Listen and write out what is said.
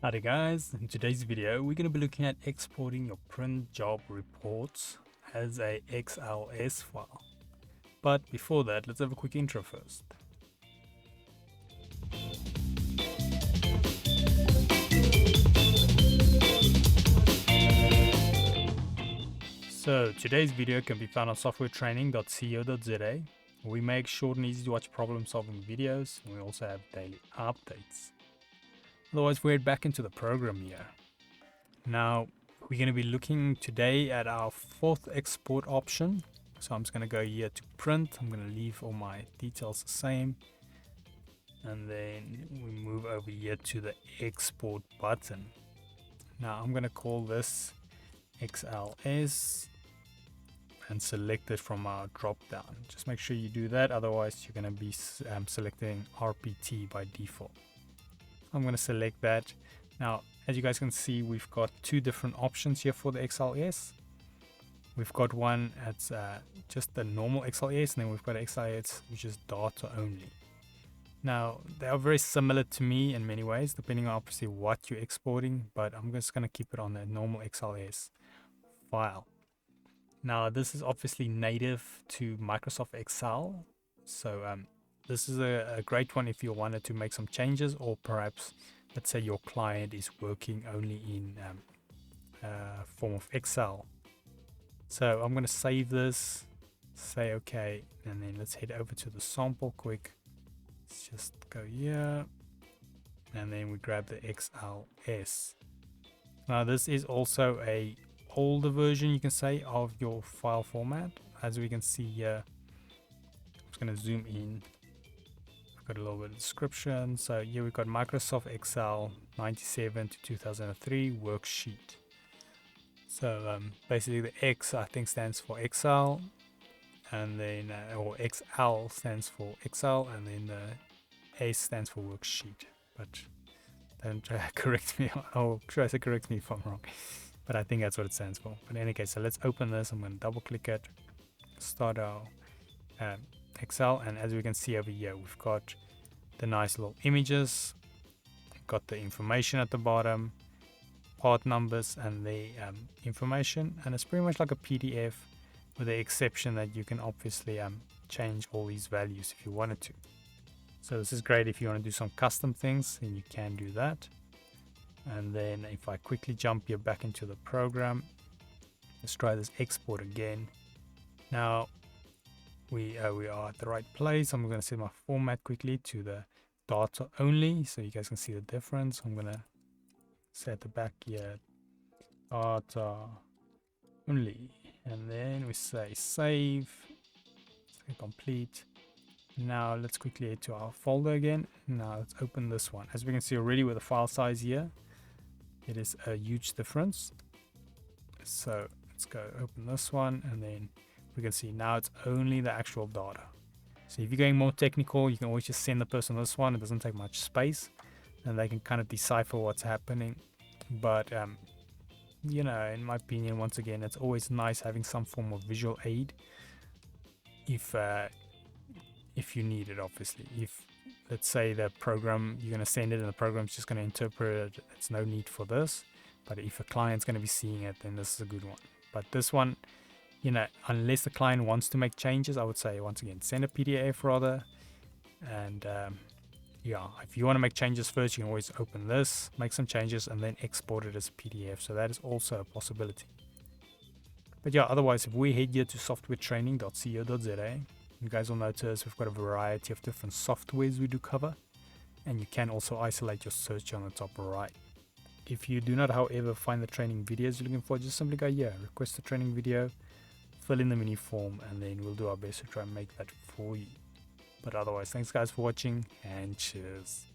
Howdy guys, in today's video we're going to be looking at exporting your print job reports as a XLS file. But before that, let's have a quick intro first. So today's video can be found on softwaretraining.co.za. We make short and easy to watch problem solving videos, and we also have daily updates. Otherwise, we'll head back into the program here. Now, we're going to be looking today at our fourth export option. So I'm just going to go here to print. I'm going to leave all my details the same. And then we move over here to the export button. Now I'm going to call this XLS and select it from our drop down. Just make sure you do that, otherwise you're going to be selecting RPT by default. I'm going to select that. Now, as you guys can see, we've got two different options here for the XLS. We've got one that's just the normal XLS, and then we've got XLS which is data only. Now, they are very similar to me in many ways, depending on obviously what you're exporting, but I'm just going to keep it on the normal XLS file. Now, this is obviously native to Microsoft Excel, so this is a great one if you wanted to make some changes, or perhaps let's say your client is working only in form of Excel. So I'm going to save this, say OK, and then let's head over to the sample quick. Let's just go here, and then we grab the XLS. Now this is also a older version, you can say, of your file format. As we can see here, I'm just going to zoom in. Got a little bit of description. So here we've got Microsoft Excel 97 to 2003 worksheet. So basically the X I think stands for Excel, and then or XL stands for Excel, and then the S stands for worksheet. But don't correct me, or should I say correct me if I'm wrong, but I think that's what it stands for. But in any case, so let's open this. I'm going to double click it, start our Excel, and as we can see over here, we've got the nice little images, got the information at the bottom, part numbers, and the information, and it's pretty much like a PDF, with the exception that you can obviously change all these values if you wanted to. So this is great if you want to do some custom things, and you can do that. And then if I quickly jump here back into the program, let's try this export again. Now we are at the right place. I'm going to set my format quickly to the data only, so you guys can see the difference. I'm going to set the back here data only, and then we say save, say complete. Now let's quickly head to our folder again. Now let's open this one. As we can see already with the file size here, it is a huge difference. So let's go open this one, and then we can see now it's only the actual data. So if you're going more technical, you can always just send the person this one. It doesn't take much space, and they can kind of decipher what's happening. But you know, in my opinion, once again, it's always nice having some form of visual aid if you need it. Obviously, if let's say the program, you're going to send it and the program's just going to interpret it, it's no need for this. But if a client's going to be seeing it, then this is a good one. But this one, you know, unless the client wants to make changes, I would say once again send a PDF rather. And yeah, if you want to make changes first, you can always open this, make some changes, and then export it as a PDF. So that is also a possibility. But yeah, otherwise, if we head here to softwaretraining.co.za, you guys will notice we've got a variety of different softwares we do cover, and you can also isolate your search on the top right. If you do not, however, find the training videos you're looking for, just simply go here, request a training video, fill in the mini form, and then we'll do our best to try and make that for you. But otherwise, thanks guys for watching, and cheers.